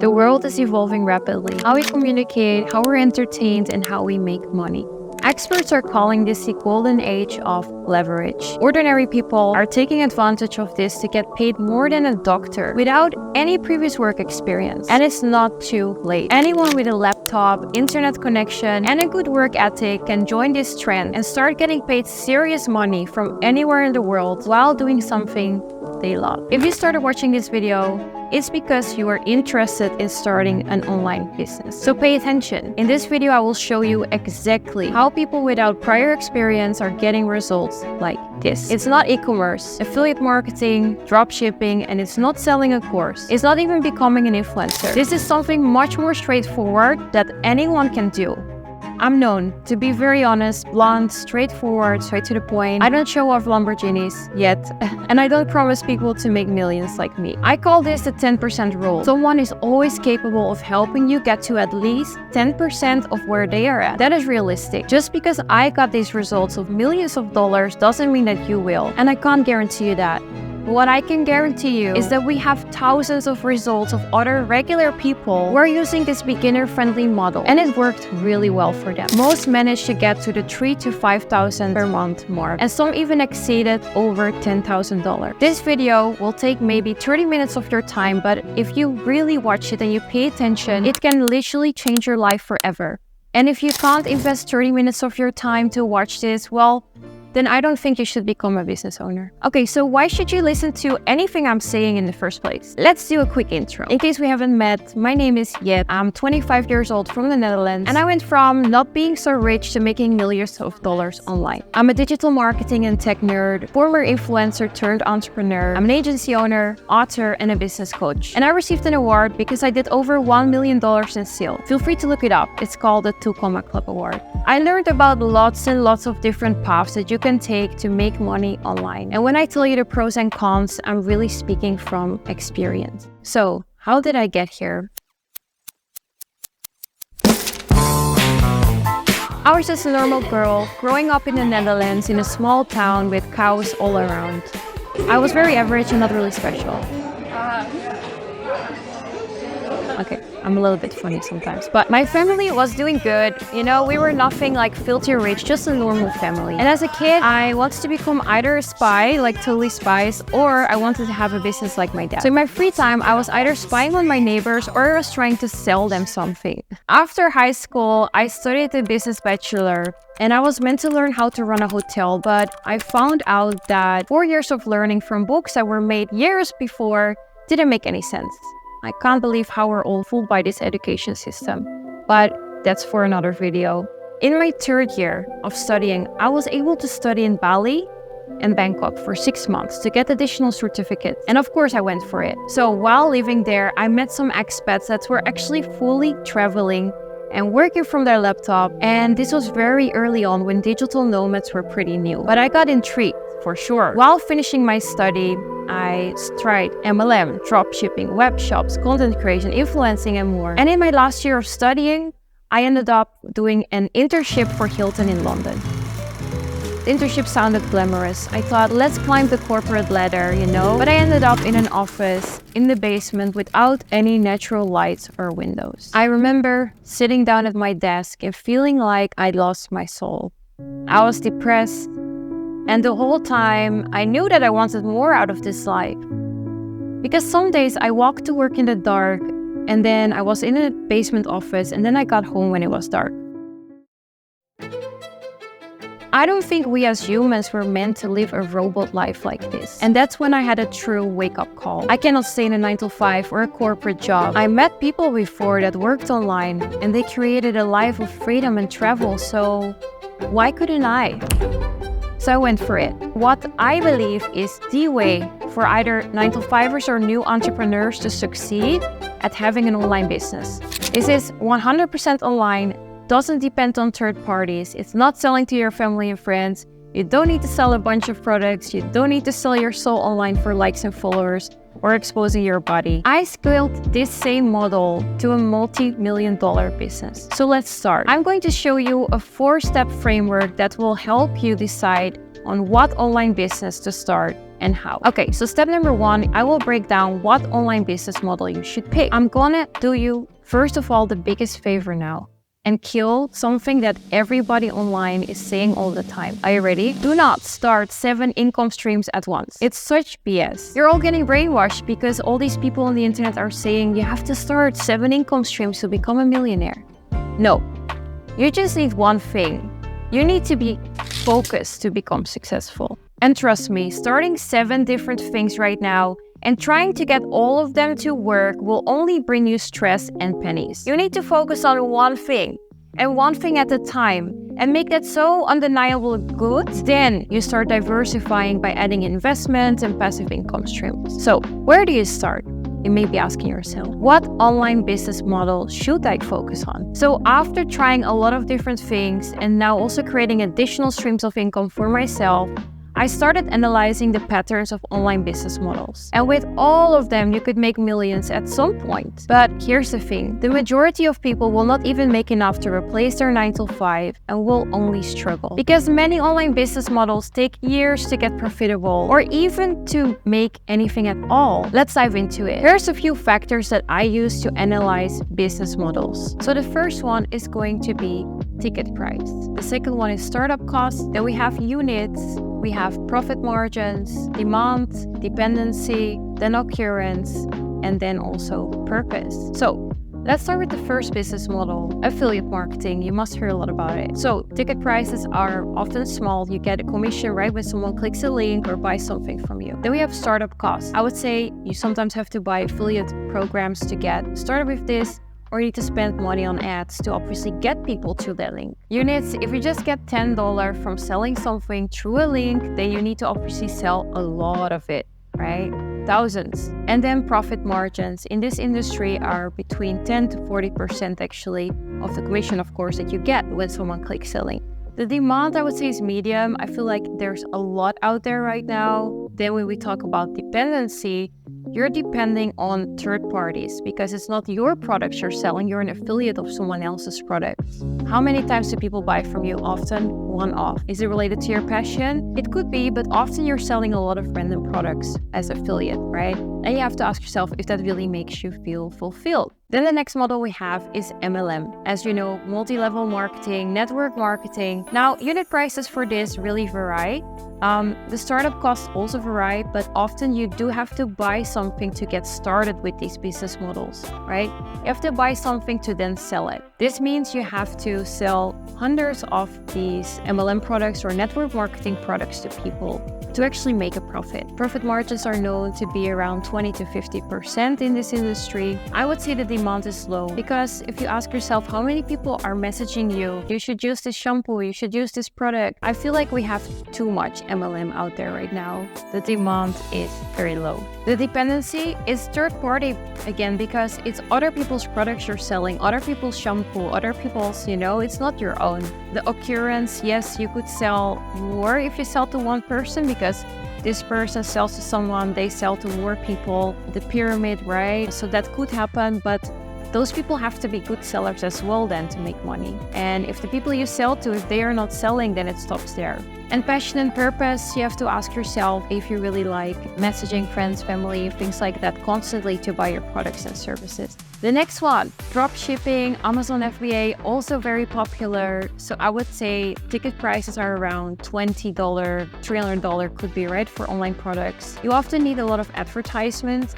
The world is evolving rapidly. How we communicate, how we're entertained, and how we make money. Experts are calling this the golden age of leverage. Ordinary people are taking advantage of this to get paid more than a doctor without any previous work experience. And it's not too late. Anyone with a laptop, internet connection, and a good work ethic can join this trend and start getting paid serious money from anywhere in the world while doing something they love. If you started watching this video, it's because you are interested in starting an online business. So pay attention. In this video, I will show you exactly how people without prior experience are getting results like this. It's not e-commerce, affiliate marketing, drop shipping, and it's not selling a course. It's not even becoming an influencer. This is something much more straightforward that anyone can do. I'm known to be very honest, blunt, straightforward, straight to the point. I don't show off Lamborghinis yet, and I don't promise people to make millions like me. I call this the 10% rule. Someone is always capable of helping you get to at least 10% of where they are at. That is realistic. Just because I got these results of millions of dollars doesn't mean that you will, and I can't guarantee you that. What I can guarantee you is that we have thousands of results of other regular people who are using this beginner-friendly model, and it worked really well for them. Most managed to get to the $3,000 to $5,000 per month mark, and some even exceeded over $10,000. This video will take maybe 30 minutes of your time, but if you really watch it and you pay attention, it can literally change your life forever. And if you can't invest 30 minutes of your time to watch this, well, then I don't think you should become a business owner. Okay, so why should you listen to anything I'm saying in the first place? Let's do a quick intro. In case we haven't met, my name is Jet. I'm 25 years old from the Netherlands, and I went from not being so rich to making millions of dollars online. I'm a digital marketing and tech nerd, former influencer turned entrepreneur. I'm an agency owner, author, and a business coach. And I received an award because I did over $1 million in sales. Feel free to look it up. It's called the 2 Club Award. I learned about lots and lots of different paths that you can take to make money online. And when I tell you the pros and cons, I'm really speaking from experience. So, how did I get here? I was just a normal girl growing up in the Netherlands in a small town with cows all around. I was very average and not really special. Okay, I'm a little bit funny sometimes. But my family was doing good. You know, we were nothing like filthy rich, just a normal family. And as a kid, I wanted to become either a spy, like totally spies, or I wanted to have a business like my dad. So in my free time, I was either spying on my neighbors or I was trying to sell them something. After high school, I studied a business bachelor. And I was meant to learn how to run a hotel, but I found out that 4 years of learning from books that were made years before didn't make any sense. I can't believe how we're all fooled by this education system, but that's for another video. In my third year of studying, I was able to study in Bali and Bangkok for 6 months to get additional certificates. And of course I went for it. So while living there, I met some expats that were actually fully traveling and working from their laptop. And this was very early on when digital nomads were pretty new. But I got intrigued for sure. While finishing my study, I tried MLM, dropshipping, web shops, content creation, influencing, and more. And in my last year of studying, I ended up doing an internship for Hilton in London. The internship sounded glamorous. I thought, let's climb the corporate ladder, you know? But I ended up in an office in the basement without any natural lights or windows. I remember sitting down at my desk and feeling like I'd lost my soul. I was depressed. And the whole time, I knew that I wanted more out of this life. Because some days I walked to work in the dark, and then I was in a basement office, and then I got home when it was dark. I don't think we as humans were meant to live a robot life like this. And that's when I had a true wake-up call. I cannot stay in a 9-to-5 or a corporate job. I met people before that worked online, and they created a life of freedom and travel, so why couldn't I? So I went for it. What I believe is the way for either 9-to-5ers or new entrepreneurs to succeed at having an online business. This is 100% online, doesn't depend on third parties. It's not selling to your family and friends. You don't need to sell a bunch of products. You don't need to sell your soul online for likes and followers or exposing your body. I scaled this same model to a multi-million-dollar business. So let's start. I'm going to show you a 4-step framework that will help you decide on what online business to start and how. Okay, so step number one, I will break down what online business model you should pick. I'm gonna do you, first of all, the biggest favor now and kill something that everybody online is saying all the time. Are you ready? Do not start 7 income streams at once. It's such BS. You're all getting brainwashed because all these people on the internet are saying you have to start 7 income streams to become a millionaire. No, you just need one thing. You need to be focused to become successful. And trust me, starting 7 different things right now and trying to get all of them to work will only bring you stress and pennies. You need to focus on one thing and one thing at a time and make that so undeniable good. Then you start diversifying by adding investments and passive income streams. So where do you start? You may be asking yourself, what online business model should I focus on? So after trying a lot of different things and now also creating additional streams of income for myself, I started analyzing the patterns of online business models. And with all of them, you could make millions at some point. But here's the thing, the majority of people will not even make enough to replace their 9-to-5 and will only struggle. Because many online business models take years to get profitable or even to make anything at all. Let's dive into it. Here's a few factors that I use to analyze business models. So the first one is going to be ticket price. The second one is startup costs. Then we have units. We have profit margins, demand, dependency, then occurrence, and then also purpose. So let's start with the first business model, affiliate marketing. You must hear a lot about it. So ticket prices are often small. You get a commission right when someone clicks a link or buys something from you. Then we have startup costs. I would say you sometimes have to buy affiliate programs to get started with this, or you need to spend money on ads to obviously get people to that link. Units, if you just get $10 from selling something through a link, then you need to obviously sell a lot of it, right? Thousands. And then profit margins in this industry are between 10 to 40% actually of the commission, of course, that you get when someone clicks a link. The demand, I would say, is medium. I feel like there's a lot out there right now. Then when we talk about dependency, you're depending on third parties because it's not your products you're selling, you're an affiliate of someone else's products. How many times do people buy from you? Often one-off. Is it related to your passion? It could be, but often you're selling a lot of random products as affiliate, right? And you have to ask yourself if that really makes you feel fulfilled. Then the next model we have is MLM. As you know, multi-level marketing, network marketing. Now, unit prices for this really vary. The startup costs also vary, but often you do have to buy something to get started with these business models, right? You have to buy something to then sell it. This means you have to sell hundreds of these MLM products or network marketing products to people to actually make a profit. Profit margins are known to be around 20 to 50% in this industry. I would say the demand is low because if you ask yourself how many people are messaging you, you should use this shampoo, you should use this product. I feel like we have too much MLM out there right now. The demand is very low. The dependency is third party again because it's other people's products you're selling, other people's shampoo, other people's, it's not your own. The occurrence, yes, you could sell more if you sell to one person because this person sells to someone, they sell to more people, the pyramid, right? So that could happen, but those people have to be good sellers as well then to make money. And if the people you sell to, if they are not selling, then it stops there. And passion and purpose, you have to ask yourself if you really like messaging friends, family, things like that constantly to buy your products and services. The next one, drop shipping, Amazon FBA, also very popular. So I would say ticket prices are around $20, $300 could be right for online products. You often need a lot of advertisement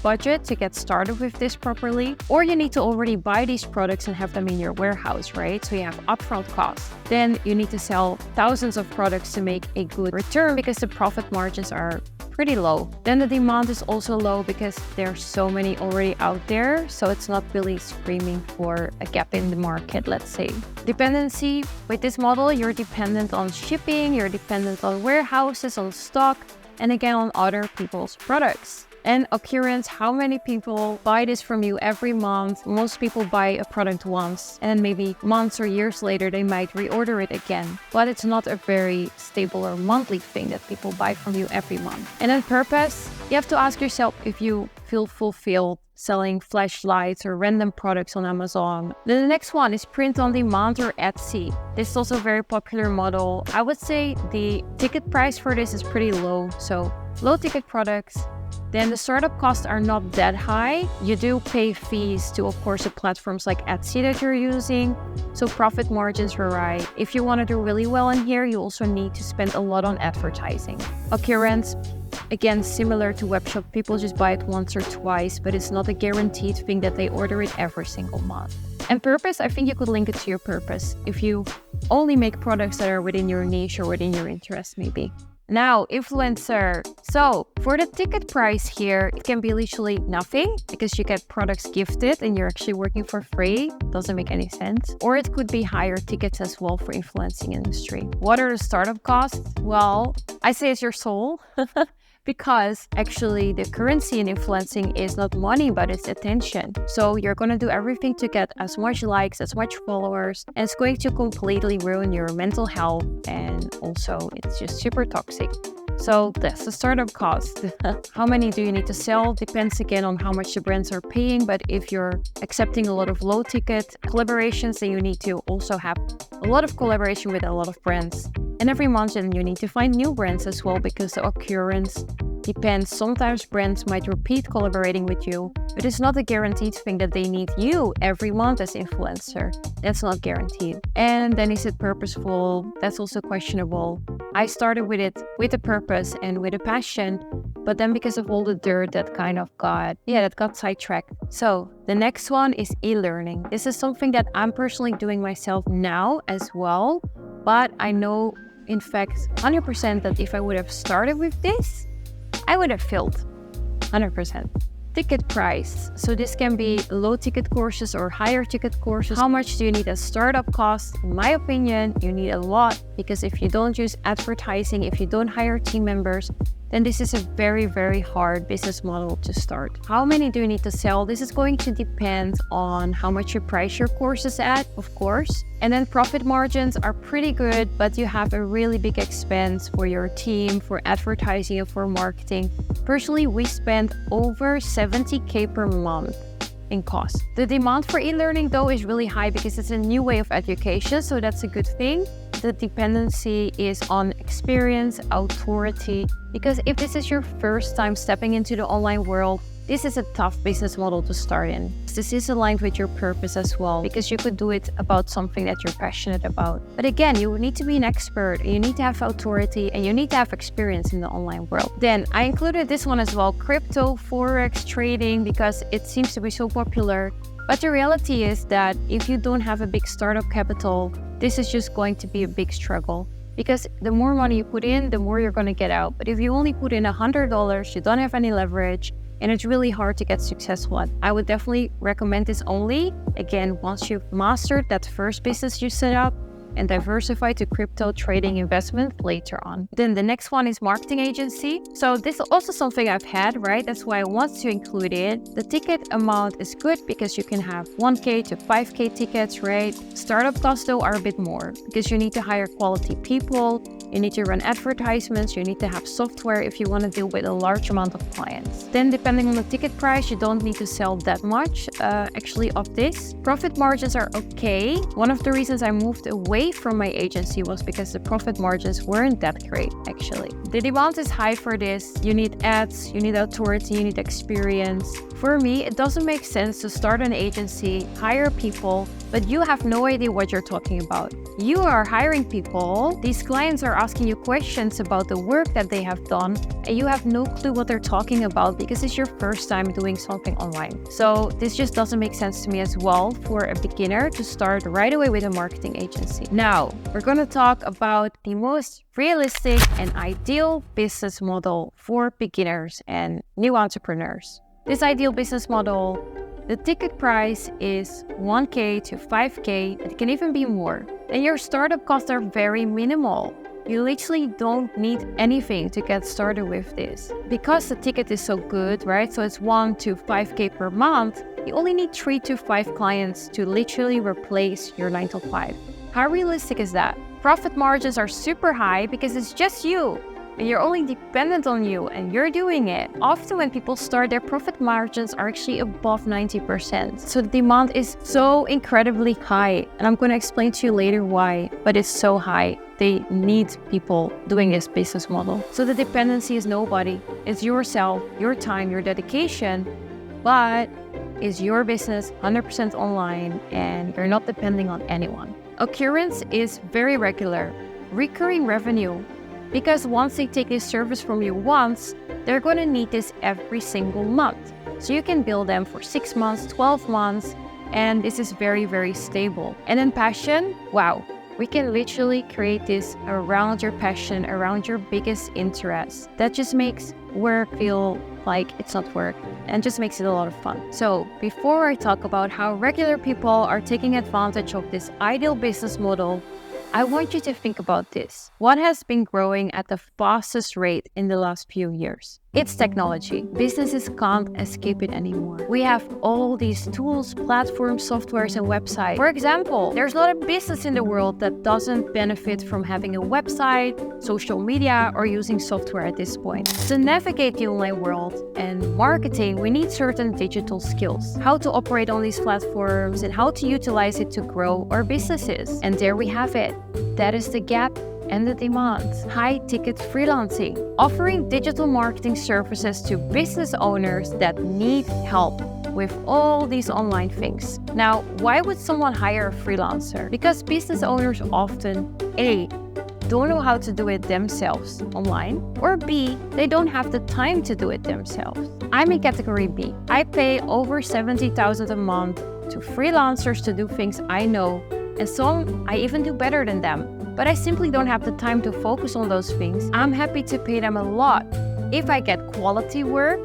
budget to get started with this properly, or you need to already buy these products and have them in your warehouse, right? So you have upfront costs. Then you need to sell thousands of products to make a good return because the profit margins are pretty low. Then the demand is also low because there's so many already out there, so it's not really screaming for a gap in the market, let's say. Dependency, with this model, you're dependent on shipping, you're dependent on warehouses, on stock, and again on other people's products. And occurrence, how many people buy this from you every month? Most people buy a product once and then maybe months or years later they might reorder it again. But it's not a very stable or monthly thing that people buy from you every month. And then purpose, you have to ask yourself if you feel fulfilled selling flashlights or random products on Amazon. Then the next one is print on demand or Etsy. This is also a very popular model. I would say the ticket price for this is pretty low. So low ticket products, then the startup costs are not that high. You do pay fees to, of course, the platforms like Etsy that you're using. So profit margins are right. If you want to do really well in here, you also need to spend a lot on advertising. Occurrence, again, similar to webshop, people just buy it once or twice, but it's not a guaranteed thing that they order it every single month. And purpose, I think you could link it to your purpose if you only make products that are within your niche or within your interest, maybe. Now, influencer. So for the ticket price here, it can be literally nothing because you get products gifted and you're actually working for free. Doesn't make any sense. Or it could be higher tickets as well for influencing industry. What are the startup costs? Well, I say it's your soul. Because actually the currency in influencing is not money, but it's attention. So you're going to do everything to get as much likes, as much followers, and it's going to completely ruin your mental health. And also it's just super toxic. So that's the startup cost. How many do you need to sell? Depends again on how much the brands are paying. But if you're accepting a lot of low ticket collaborations, then you need to also have a lot of collaboration with a lot of brands. And every month then you need to find new brands as well because the occurrence depends. Sometimes brands might repeat collaborating with you, but it's not a guaranteed thing that they need you every month as influencer. That's not guaranteed. And then is it purposeful? That's also questionable. I started with it with a purpose and with a passion, but then because of all the dirt that kind of got sidetracked. So the next one is e-learning. This is something that I'm personally doing myself now as well, but I know in fact 100% that if I would have started with this, I would have failed 100%. Ticket price. So this can be low ticket courses or higher ticket courses. How much do you need as startup cost? In my opinion, you need a lot because if you don't use advertising, if you don't hire team members, then this is a very, very hard business model to start. How many do you need to sell? This is going to depend on how much you price your courses at, of course. And then profit margins are pretty good, but you have a really big expense for your team, for advertising, and for marketing. Personally, we spend over 70K per month in cost. The demand for e-learning though is really high because it's a new way of education, so that's a good thing. The dependency is on experience, authority, because if this is your first time stepping into the online world, this is a tough business model to start in. This is aligned with your purpose as well, because you could do it about something that you're passionate about. But again, you need to be an expert, you need to have authority, and you need to have experience in the online world. Then I included this one as well, crypto, forex trading, because it seems to be so popular. But the reality is that if you don't have a big startup capital, this is just going to be a big struggle. Because the more money you put in, the more you're going to get out. But if you only put in $100, you don't have any leverage, and it's really hard to get successful at. I would definitely recommend this only, again, once you've mastered that first business you set up, and diversify to crypto trading investment later on. Then the next one is marketing agency. So this is also something I've had, right? That's why I want to include it. The ticket amount is good because you can have 1K to 5K tickets, right? Startup costs though are a bit more because you need to hire quality people, you need to run advertisements, you need to have software if you want to deal with a large amount of clients. Then depending on the ticket price, you don't need to sell that much actually of this. Profit margins are okay. One of the reasons I moved away from my agency was because the profit margins weren't that great actually. The demand is high for this. You need ads, you need authority, you need experience. For me, it doesn't make sense to start an agency, hire people, but you have no idea what you're talking about. You are hiring people, these clients are asking you questions about the work that they have done, and you have no clue what they're talking about because it's your first time doing something online. So this just doesn't make sense to me as well for a beginner to start right away with a marketing agency. Now, we're going to talk about the most realistic and ideal business model for beginners and new entrepreneurs. This ideal business model, the ticket price is 1K to 5K. It can even be more. And your startup costs are very minimal. You literally don't need anything to get started with this. Because the ticket is so good, right? So it's 1 to 5K per month. You only need 3 to 5 clients to literally replace your 9 to 5. How realistic is that? Profit margins are super high because it's just you. and you're only dependent on you and you're doing it. Often when people start, their profit margins are actually above 90%. So the demand is so incredibly high. And I'm going to explain to you later why, but it's so high. They need people doing this business model. So the dependency is nobody. It's yourself, your time, your dedication, but is your business 100% online and you're not depending on anyone. Occurrence is very regular, recurring revenue, because once they take this service from you once, they're going to need this every single month. So you can bill them for 6 months, 12 months, and this is very, very stable. And then passion, wow, we can literally create this around your passion, around your biggest interest. That just makes work feel like it's not work and just makes it a lot of fun. So before I talk about how regular people are taking advantage of this ideal business model, I want you to think about this. What has been growing at the fastest rate in the last few years? It's technology. Businesses can't escape it anymore. We have all these tools, platforms, softwares, and websites. For example, there's not a business in the world that doesn't benefit from having a website, social media, or using software at this point. To navigate the online world and marketing, we need certain digital skills. How to operate on these platforms and how to utilize it to grow our businesses. And there we have it. That is the gap and the demand. High-ticket freelancing, offering digital marketing services to business owners that need help with all these online things. Now, why would someone hire a freelancer? Because business owners often, A, don't know how to do it themselves online, or B, they don't have the time to do it themselves. I'm in category B. I pay over $70,000 a month to freelancers to do things I know, and some I even do better than them. But I simply don't have the time to focus on those things. I'm happy to pay them a lot if I get quality work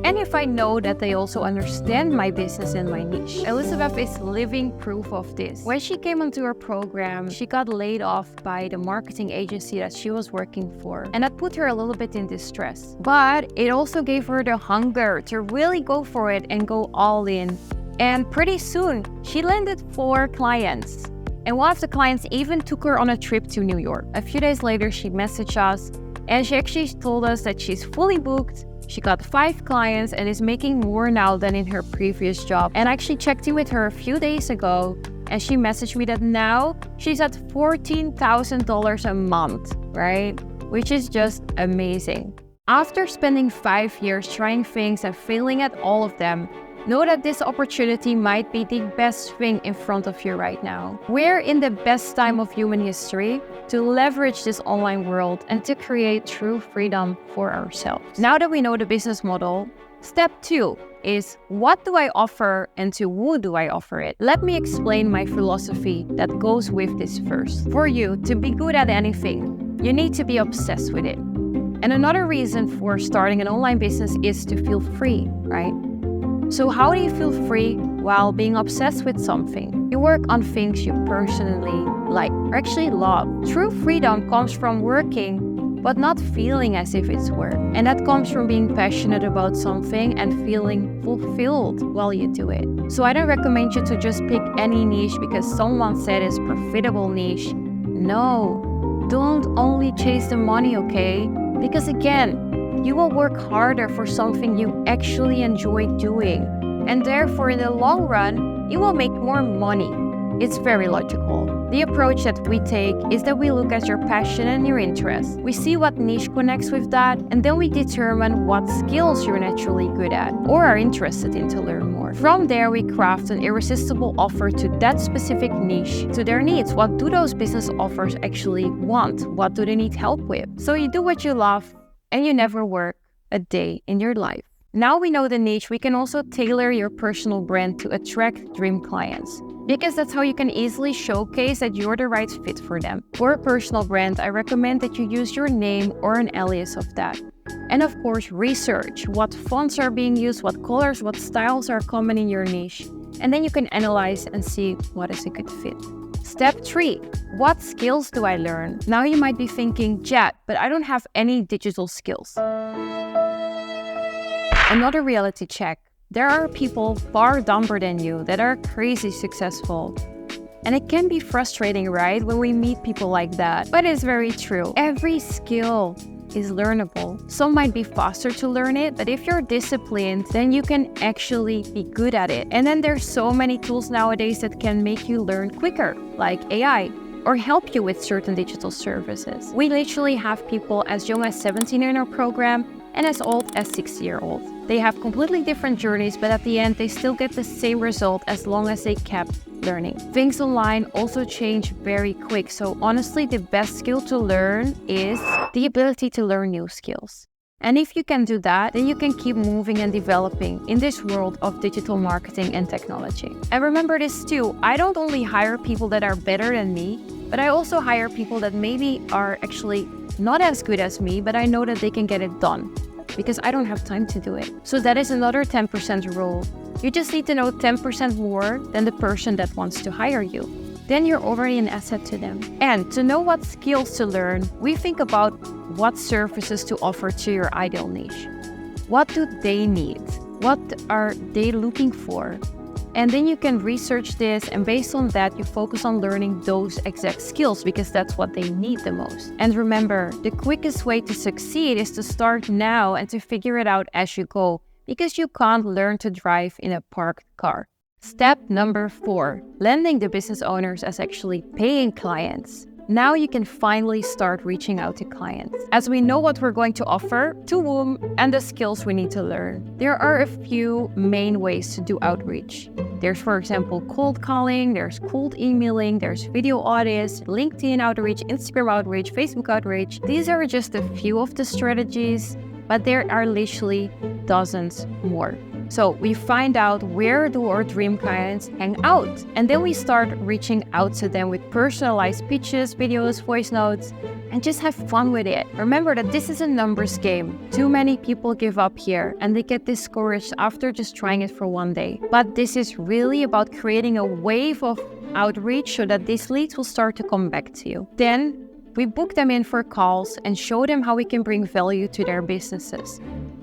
and if I know that they also understand my business and my niche. Elizabeth is living proof of this. When she came onto her program, she got laid off by the marketing agency that she was working for, and that put her a little bit in distress. But it also gave her the hunger to really go for it and go all in. And pretty soon, she landed 4 clients. And one of the clients even took her on a trip to New York. A few days later, she messaged us and she actually told us that she's fully booked. She got 5 clients and is making more now than in her previous job. And I actually checked in with her a few days ago and she messaged me that now she's at $14,000 a month, right? Which is just amazing. After spending 5 years trying things and failing at all of them, know that this opportunity might be the best thing in front of you right now. We're in the best time of human history to leverage this online world and to create true freedom for ourselves. Now that we know the business model, step 2 is what do I offer and to who do I offer it? Let me explain my philosophy that goes with this first. For you to be good at anything, you need to be obsessed with it. And another reason for starting an online business is to feel free, right? So how do you feel free while being obsessed with something? You work on things you personally like or actually love. True freedom comes from working, but not feeling as if it's work. And that comes from being passionate about something and feeling fulfilled while you do it. So I don't recommend you to just pick any niche because someone said it's a profitable niche. No, don't only chase the money, okay? Because again, you will work harder for something you actually enjoy doing. And therefore, in the long run, you will make more money. It's very logical. The approach that we take is that we look at your passion and your interest. We see what niche connects with that, and then we determine what skills you're naturally good at or are interested in to learn more. From there, we craft an irresistible offer to that specific niche, to their needs. What do those business offers actually want? What do they need help with? So you do what you love, and you never work a day in your life. Now we know the niche, we can also tailor your personal brand to attract dream clients, because that's how you can easily showcase that you're the right fit for them. For a personal brand, I recommend that you use your name or an alias of that. And of course, research what fonts are being used, what colors, what styles are common in your niche. And then you can analyze and see what is a good fit. Step 3, what skills do I learn? Now you might be thinking, Jet, but I don't have any digital skills. Another reality check. There are people far dumber than you that are crazy successful. And it can be frustrating, right, when we meet people like that. But it's very true. Every skill is learnable. Some might be faster to learn it, but if you're disciplined, then you can actually be good at it. And then there's so many tools nowadays that can make you learn quicker, like AI, or help you with certain digital services. We literally have people as young as 17 in our program and as old as 60-year-olds. They have completely different journeys, but at the end, they still get the same result as long as they kept learning. Things online also change very quick, so honestly, the best skill to learn is the ability to learn new skills. And if you can do that, then you can keep moving and developing in this world of digital marketing and technology. And remember this too, I don't only hire people that are better than me, but I also hire people that maybe are actually not as good as me, but I know that they can get it done because I don't have time to do it. So that is another 10% rule. You just need to know 10% more than the person that wants to hire you. Then you're already an asset to them. And to know what skills to learn, we think about what services to offer to your ideal niche. What do they need? What are they looking for? And then you can research this, and based on that, you focus on learning those exact skills because that's what they need the most. And remember, the quickest way to succeed is to start now and to figure it out as you go, because you can't learn to drive in a parked car. Step number 4, landing the business owners as actually paying clients. Now you can finally start reaching out to clients, as we know what we're going to offer, to whom, and the skills we need to learn. There are a few main ways to do outreach. There's, for example, cold calling, there's cold emailing, there's video audits, LinkedIn outreach, Instagram outreach, Facebook outreach. These are just a few of the strategies, but there are literally dozens more. So we find out where do our dream clients hang out, and then we start reaching out to them with personalized pitches, videos, voice notes, and just have fun with it. Remember that this is a numbers game. Too many people give up here and they get discouraged after just trying it for one day. But this is really about creating a wave of outreach so that these leads will start to come back to you. Then we book them in for calls and show them how we can bring value to their businesses.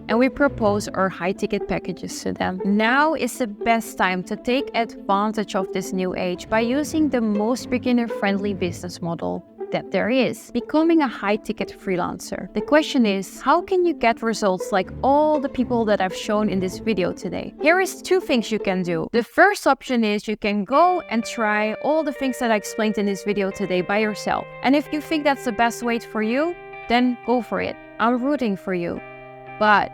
And we propose our high-ticket packages to them. Now is the best time to take advantage of this new age by using the most beginner-friendly business model that there is, becoming a high-ticket freelancer. The question is, how can you get results like all the people that I've shown in this video today? Here is 2 things you can do. The first option is you can go and try all the things that I explained in this video today by yourself. And if you think that's the best way for you, then go for it. I'm rooting for you. But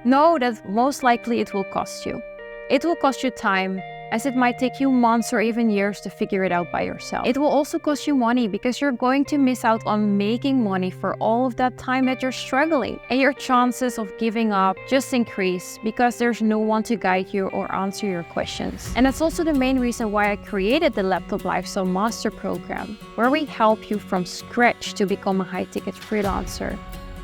know that most likely it will cost you. It will cost you time, as it might take you months or even years to figure it out by yourself. It will also cost you money because you're going to miss out on making money for all of that time that you're struggling. And your chances of giving up just increase because there's no one to guide you or answer your questions. And that's also the main reason why I created the Laptop Lifestyle Master Program, where we help you from scratch to become a high-ticket freelancer,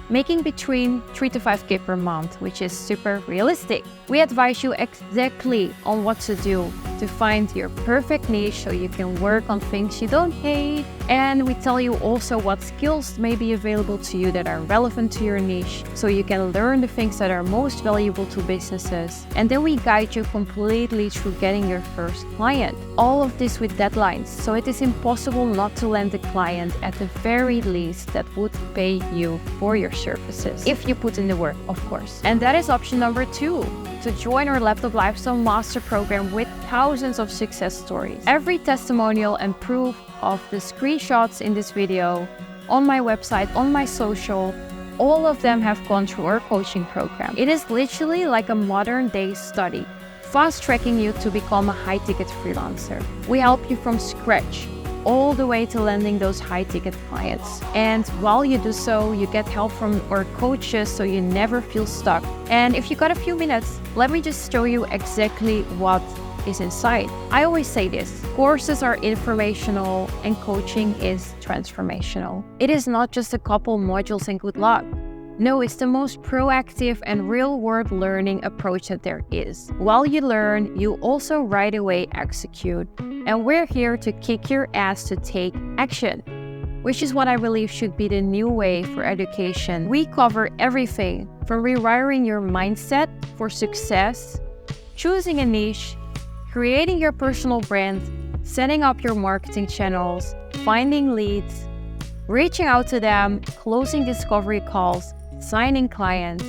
making between 3 to 5K per month, which is super realistic. We advise you exactly on what to do to find your perfect niche so you can work on things you don't hate. And we tell you also what skills may be available to you that are relevant to your niche so you can learn the things that are most valuable to businesses. And then we guide you completely through getting your first client. All of this with deadlines, so it is impossible not to land a client at the very least that would pay you for your services, if you put in the work, of course. And that is option number 2, to join our Laptop Lifestyle Master Program with thousands of success stories. Every testimonial and proof of the screenshots in this video, on my website, on my social, all of them have gone through our coaching program. It is literally like a modern day study, fast-tracking you to become a high-ticket freelancer. We help you from scratch, all the way to landing those high-ticket clients. And while you do so, you get help from our coaches so you never feel stuck. And if you got a few minutes, let me just show you exactly what is inside. I always say this, courses are informational and coaching is transformational. It is not just a couple modules and good luck. No, it's the most proactive and real-world learning approach that there is. While you learn, you also right away execute. And we're here to kick your ass to take action, which is what I believe should be the new way for education. We cover everything from rewiring your mindset for success, choosing a niche, creating your personal brand, setting up your marketing channels, finding leads, reaching out to them, closing discovery calls, signing clients,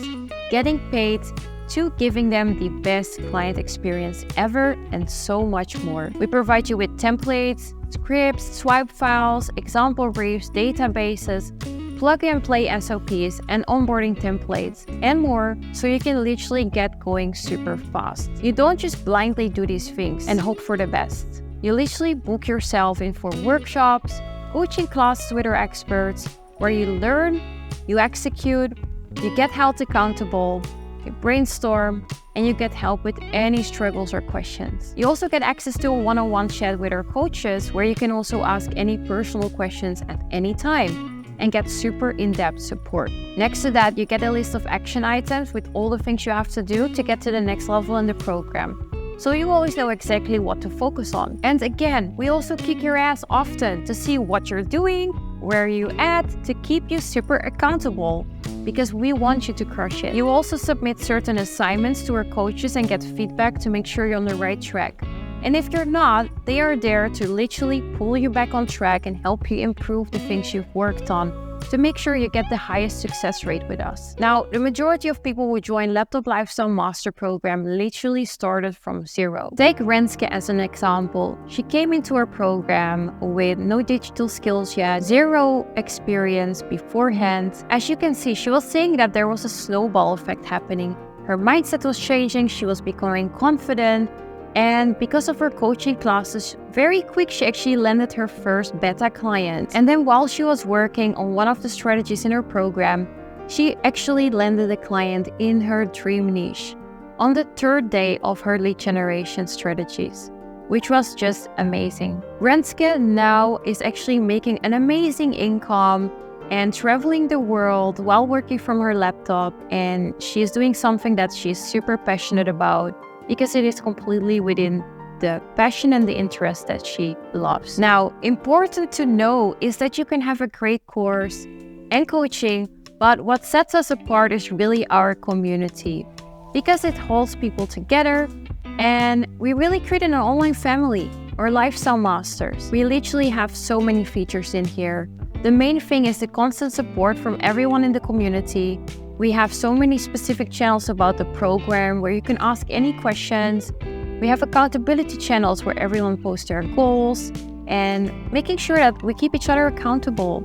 getting paid, to giving them the best client experience ever, and so much more. We provide you with templates, scripts, swipe files, example briefs, databases, plug-and-play SOPs, and onboarding templates, and more, so you can literally get going super fast. You don't just blindly do these things and hope for the best. You literally book yourself in for workshops, coaching classes with our experts, where you learn, you execute, you get held accountable, you brainstorm, and you get help with any struggles or questions. You also get access to a one-on-one chat with our coaches, where you can also ask any personal questions at any time and get super in-depth support. Next to that, you get a list of action items with all the things you have to do to get to the next level in the program. So you always know exactly what to focus on. And again, we also kick your ass often to see what you're doing, where you at, to keep you super accountable, because we want you to crush it. You also submit certain assignments to our coaches and get feedback to make sure you're on the right track. And if you're not, they are there to literally pull you back on track and help you improve the things you've worked on to make sure you get the highest success rate with us. Now, the majority of people who join Laptop Lifestyle Master Program literally started from zero. Take Renske as an example. She came into our program with no digital skills yet, zero experience beforehand. As you can see, she was saying that there was a snowball effect happening. Her mindset was changing, she was becoming confident, and because of her coaching classes, very quick she actually landed her first beta client. And then while she was working on one of the strategies in her program, she actually landed a client in her dream niche on the third day of her lead generation strategies, which was just amazing. Renske now is actually making an amazing income and traveling the world while working from her laptop, and she's doing something that she's super passionate about, because it is completely within the passion and the interest that she loves. Now, important to know is that you can have a great course and coaching, but what sets us apart is really our community, because it holds people together, and we really create an online family, or lifestyle masters. We literally have so many features in here. The main thing is the constant support from everyone in the community. We have so many specific channels about the program where you can ask any questions. We have accountability channels where everyone posts their goals and making sure that we keep each other accountable.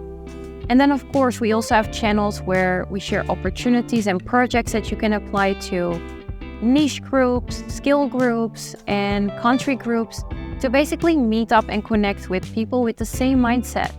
And then, of course, we also have channels where we share opportunities and projects that you can apply to niche groups, skill groups, and country groups to basically meet up and connect with people with the same mindset.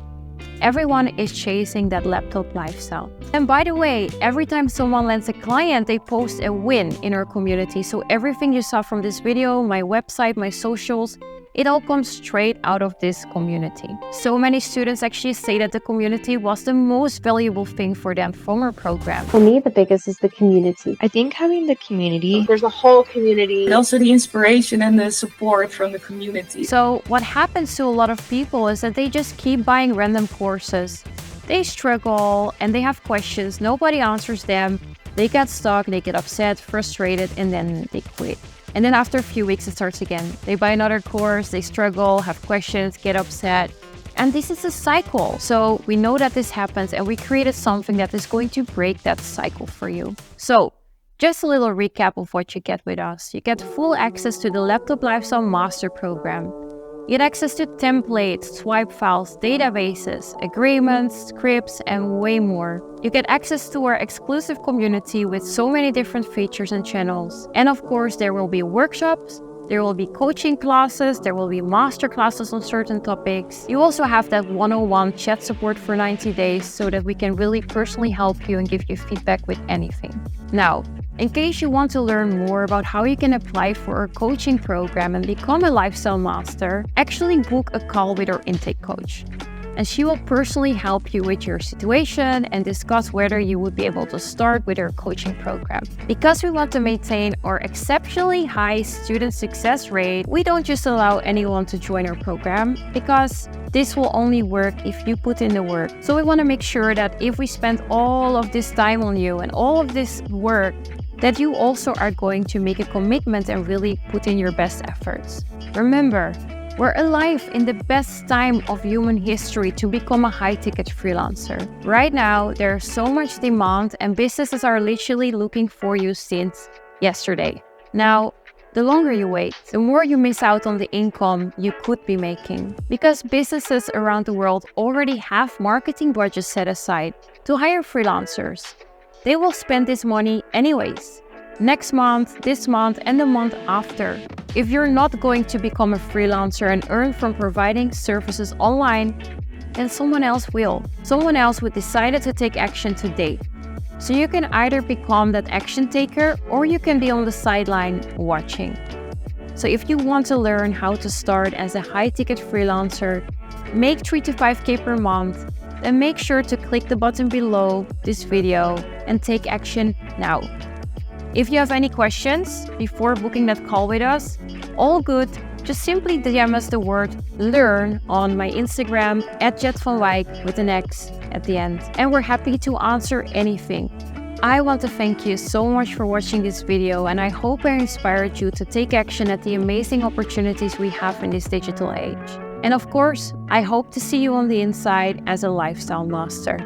Everyone is chasing that laptop lifestyle. And by the way, every time someone lands a client, they post a win in our community. So everything you saw from this video, my website, my socials, it all comes straight out of this community. So many students actually say that the community was the most valuable thing for them from our program. For me, the biggest is the community. I think having the community, There's a whole community. And also the inspiration and the support from the community. So what happens to a lot of people is that they just keep buying random courses. They struggle and they have questions, nobody answers them. They get stuck, they get upset, frustrated, and then they quit. And then after a few weeks, it starts again. They buy another course, they struggle, have questions, get upset. And this is a cycle. So we know that this happens, and we created something that is going to break that cycle for you. So just a little recap of what you get with us. You get full access to the Laptop Lifestyle Master Program. You get access to templates, swipe files, databases, agreements, scripts, and way more. You get access to our exclusive community with so many different features and channels. And of course, there will be workshops, there will be coaching classes, there will be master classes on certain topics. You also have that one-on-one chat support for 90 days so that we can really personally help you and give you feedback with anything. Now, in case you want to learn more about how you can apply for our coaching program and become a lifestyle master, actually book a call with our intake coach. And she will personally help you with your situation and discuss whether you would be able to start with our coaching program. Because we want to maintain our exceptionally high student success rate, we don't just allow anyone to join our program, because this will only work if you put in the work. So we want to make sure that if we spend all of this time on you and all of this work, that you also are going to make a commitment and really put in your best efforts. Remember, We're alive in the best time of human history to become a high-ticket freelancer. Right now, there's so much demand and businesses are literally looking for you since yesterday. Now, the longer you wait, the more you miss out on the income you could be making. Because businesses around the world already have marketing budgets set aside to hire freelancers. They will spend this money anyways. Next month, this month, and the month after. If you're not going to become a freelancer and earn from providing services online, then someone else will. Someone else who decided to take action today. So you can either become that action taker or you can be on the sideline watching. So if you want to learn how to start as a high-ticket freelancer, make 3 to 5K per month, then make sure to click the button below this video and take action now. If you have any questions before booking that call with us, all good, just simply DM us the word learn on my Instagram @JetVanWijk with an X at the end. And we're happy to answer anything. I want to thank you so much for watching this video, and I hope I inspired you to take action at the amazing opportunities we have in this digital age. And of course, I hope to see you on the inside as a lifestyle master.